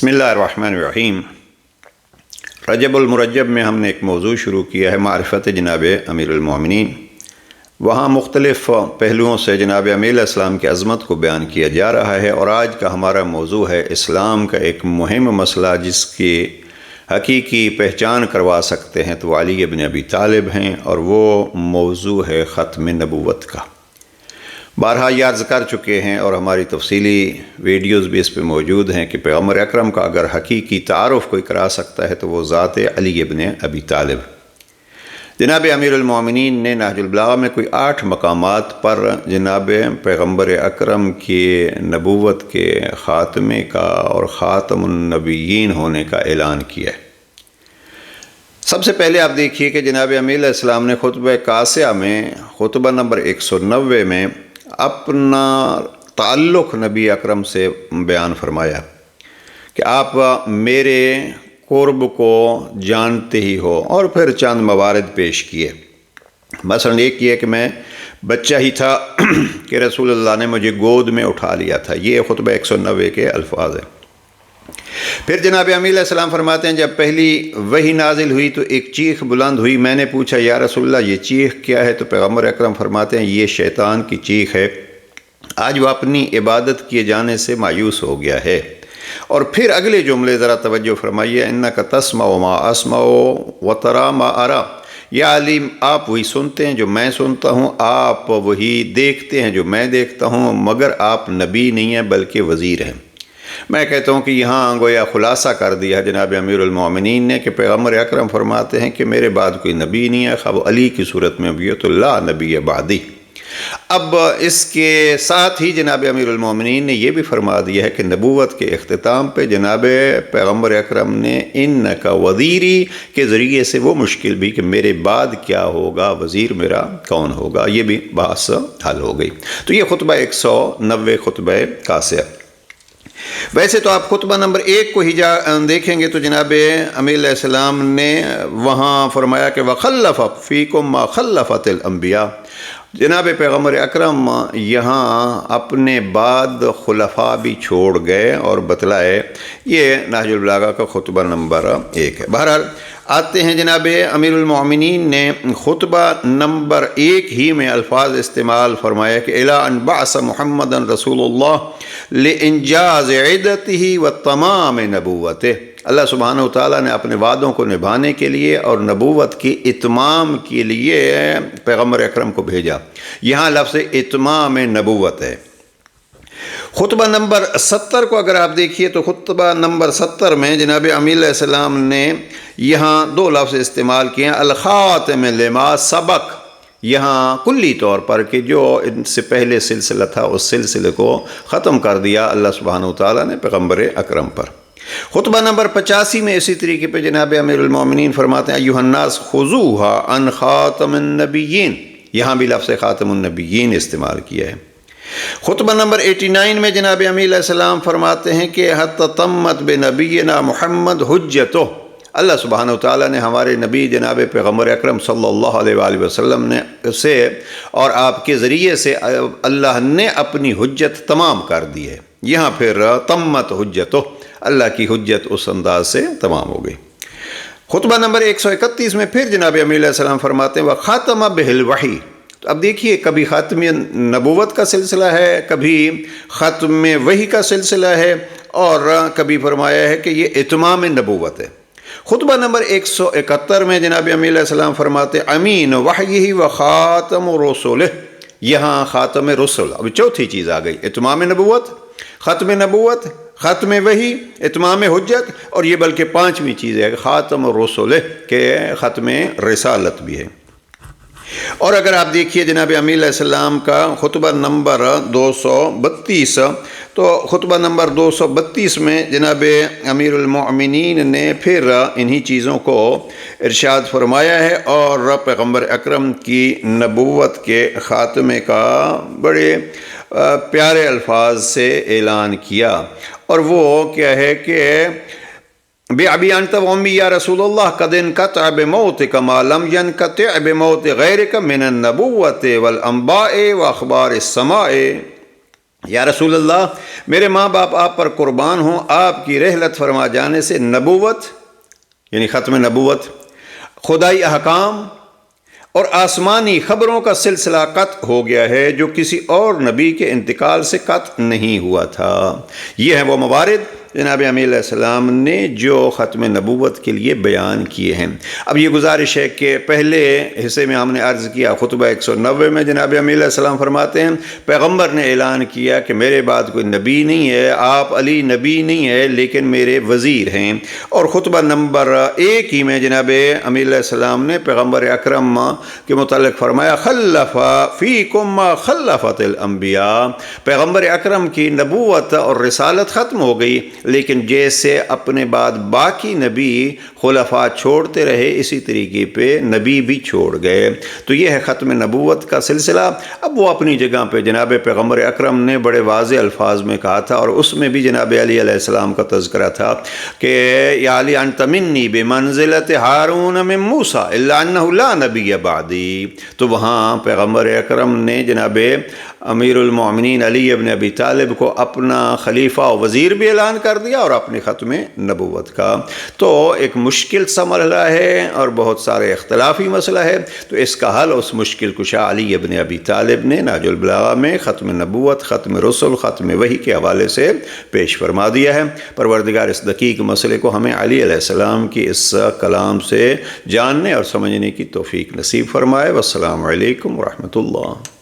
بسم اللہ الرحمن الرحیم۔ رجب المرجب میں ہم نے ایک موضوع شروع کیا ہے معرفت جناب امیر المومنین۔ وہاں مختلف پہلوؤں سے جناب امیر علیہ السلام کی عظمت کو بیان کیا جا رہا ہے، اور آج کا ہمارا موضوع ہے اسلام کا ایک مہم مسئلہ جس کی حقیقی پہچان کروا سکتے ہیں تو وہ علی بن ابی طالب ہیں، اور وہ موضوع ہے ختم نبوت کا۔ بارہا یاد کر چکے ہیں اور ہماری تفصیلی ویڈیوز بھی اس پہ موجود ہیں کہ پیغمبر اکرم کا اگر حقیقی تعارف کوئی کرا سکتا ہے تو وہ ذات علی بن ابی طالب۔ جناب امیر المومنین نے نہج البلاغہ میں کوئی 8 مقامات پر جناب پیغمبر اکرم کی نبوت کے خاتمے کا اور خاتم النبیین ہونے کا اعلان کیا ہے۔ سب سے پہلے آپ دیکھیے کہ جناب امیر علیہ السلام نے خطبہ قاسیہ میں خطبہ نمبر 190 میں اپنا تعلق نبی اکرم سے بیان فرمایا کہ آپ میرے قرب کو جانتے ہی ہو، اور پھر چند موارد پیش کیے۔ مثلا ایک یہ کہ میں بچہ ہی تھا کہ رسول اللہ نے مجھے گود میں اٹھا لیا تھا، یہ خطبہ 190 کے الفاظ ہیں۔ پھر جناب امیر علیہ السلام فرماتے ہیں جب پہلی وحی نازل ہوئی تو ایک چیخ بلند ہوئی، میں نے پوچھا یا رسول اللہ یہ چیخ کیا ہے؟ تو پیغمبر اکرم فرماتے ہیں یہ شیطان کی چیخ ہے، آج وہ اپنی عبادت کیے جانے سے مایوس ہو گیا ہے۔ اور پھر اگلے جملے ذرا توجہ فرمائیے، انک تسمع ما اسمع وترى ما ارى، یا علی آپ وہی سنتے ہیں جو میں سنتا ہوں، آپ وہی دیکھتے ہیں جو میں دیکھتا ہوں، مگر آپ نبی نہیں ہیں بلکہ وزیر ہیں۔ میں کہتا ہوں کہ یہاں گویا خلاصہ کر دیا جناب امیر المومنین نے کہ پیغمبر اکرم فرماتے ہیں کہ میرے بعد کوئی نبی نہیں ہے، خواہ علی کی صورت میں بھی ہو تو لا نبی بعدی۔ اب اس کے ساتھ ہی جناب امیر المومنین نے یہ بھی فرما دیا ہے کہ نبوت کے اختتام پہ جناب پیغمبر اکرم نے انک وزیری کے ذریعے سے وہ مشکل بھی کہ میرے بعد کیا ہوگا، وزیر میرا کون ہوگا، یہ بھی بحث حل ہو گئی۔ تو یہ خطبہ 190 خطبہ قاسیہ۔ ویسے تو آپ خطبہ نمبر 1 کو ہی دیکھیں گے تو جناب امیر علیہ السلام نے وہاں فرمایا کہ وَخَلَّفَ فِيكُمْ مَا خَلَّفَتِ الْأَنْبِيَاء، جناب پیغمبر اکرم یہاں اپنے بعد خلفاء بھی چھوڑ گئے اور بتلائے۔ یہ نہج البلاغہ کا خطبہ نمبر 1 ہے۔ بہرحال آتے ہیں جناب امیر المومنین نے خطبہ نمبر 1 ہی میں الفاظ استعمال فرمایا کہ اِلَىٰ أَن بَعَثَ مُحَمَّدًا رسول اللہ لِإِنْجَازِ عِدَّتِهِ وَتَمَامِ نَبُوَّتِهِ، اللہ سبحانہ وتعالیٰ نے اپنے وعدوں کو نبھانے کے لیے اور نبوت کی اتمام کے لیے پیغمبر اکرم کو بھیجا۔ یہاں لفظ اتمام نبوت ہے۔ خطبہ نمبر 70 کو اگر آپ دیکھیے تو خطبہ نمبر 70 میں جناب امیر علیہ السلام نے یہاں 2 لفظ استعمال کیے ہیں، الخاتم لما سبق، یہاں کلی طور پر کہ جو ان سے پہلے سلسلہ تھا اس سلسلے کو ختم کر دیا اللہ سبحانہ وتعالیٰ نے پیغمبر اکرم پر۔ خطبہ نمبر 85 میں اسی طریقے پہ جناب امیر المومنین فرماتے ہیں ایھا الناس خذوها عن خاتم النبیین، یہاں بھی لفظ خاتم النبیین استعمال کیا ہے۔ خطبہ نمبر 89 میں جناب امیر علیہ السلام فرماتے ہیں کہ حتی تمت بنبینا محمد حجتہ، اللہ سبحانہ وتعالیٰ نے ہمارے نبی جناب پیغمبر اکرم صلی اللہ علیہ وآلہ وسلم نے سے اور آپ کے ذریعے سے اللہ نے اپنی حجت تمام کر دی ہے۔ یہاں پھر تمت حجتہ، اللہ کی حجت اس انداز سے تمام ہو گئی۔ خطبہ نمبر 131 میں پھر جناب امیر علیہ السلام فرماتے ہیں وَخَاتَمَ بِهِ الْوَحِی، تو اب دیکھیے کبھی ختم نبوت کا سلسلہ ہے، کبھی ختم وحی کا سلسلہ ہے، اور کبھی فرمایا ہے کہ یہ اتمام نبوت ہے۔ خطبہ نمبر 171 میں جناب امیر علیہ السلام فرماتے امین وحیہ وخاتم رسولہ، یہاں خاتم رسول، اب چوتھی چیز آ گئی، اتمام نبوت، ختم نبوت، ختم وحی، اتمام حجت، اور یہ بلکہ 5ویں چیز ہے خاتم رسولہ کہ ختم رسالت بھی ہے۔ اور اگر آپ دیکھیے جناب امیر علیہ السلام کا خطبہ نمبر 232، تو خطبہ نمبر 232 میں جناب امیر المومنین نے پھر انہی چیزوں کو ارشاد فرمایا ہے اور پیغمبر اکرم کی نبوت کے خاتمے کا بڑے پیارے الفاظ سے اعلان کیا، اور وہ کیا ہے کہ بِأَبِي أَنْتَ وَأُمِّي يَا رسول اللہ قَدْ انْقَطَعَ بِمَوْتِكَ مَا لَمْ يَنْقَطِعْ بِمَوْتِ غَيْرِكَ مِنَ النَّبُوَّةِ وَالْأَنْبَاءِ وَأَخْبَارِ السَّمَاءِ، یا رسول اللہ، میرے ماں باپ آپ پر قربان ہوں، آپ کی رحلت فرما جانے سے نبوت یعنی ختم نبوت، خدائی احکام اور آسمانی خبروں کا سلسلہ قطع ہو گیا ہے جو کسی اور نبی کے انتقال سے قطع نہیں ہوا تھا۔ یہ ہیں وہ موارد جناب امیر علیہ السلام نے جو ختم نبوت کے لیے بیان کیے ہیں۔ اب یہ گزارش ہے کہ پہلے حصے میں ہم نے عرض کیا، خطبہ 190 میں جناب امیر علیہ السلام فرماتے ہیں پیغمبر نے اعلان کیا کہ میرے بعد کوئی نبی نہیں ہے، آپ علی نبی نہیں ہے لیکن میرے وزیر ہیں۔ اور خطبہ نمبر 1 ہی میں جناب امیر علیہ السلام نے پیغمبر اکرم کے متعلق فرمایا خلف فیکم ما خلفت الانبیاء، پیغمبر اکرم کی نبوت اور رسالت ختم ہو گئی، لیکن جیسے اپنے بعد باقی نبی خلفاء چھوڑتے رہے اسی طریقے پہ نبی بھی چھوڑ گئے۔ تو یہ ہے ختم نبوت کا سلسلہ۔ اب وہ اپنی جگہ پہ جناب پیغمبر اکرم نے بڑے واضح الفاظ میں کہا تھا، اور اس میں بھی جناب علی علیہ السلام کا تذکرہ تھا کہ یا علی انت منی بمنزلت ہارون من موسیٰ الا انہ لا نبی بعدی۔ تو وہاں پیغمبر اکرم نے جناب امیر المومنین علی ابن ابی طالب کو اپنا خلیفہ و وزیر بھی اعلان کر دیا اور اپنی ختم نبوت کا۔ تو ایک مشکل سا مرحلہ ہے اور بہت سارے اختلافی مسئلہ ہے، تو اس کا حل اس مشکل کشا علی ابن ابی طالب نے نہج البلاغہ میں ختم نبوت، ختم رسل، ختم وحی کے حوالے سے پیش فرما دیا ہے۔ پروردگار اس دقیق مسئلے کو ہمیں علی علیہ السلام کی اس کلام سے جاننے اور سمجھنے کی توفیق نصیب فرمائے۔ والسلام علیکم ورحمۃ اللہ۔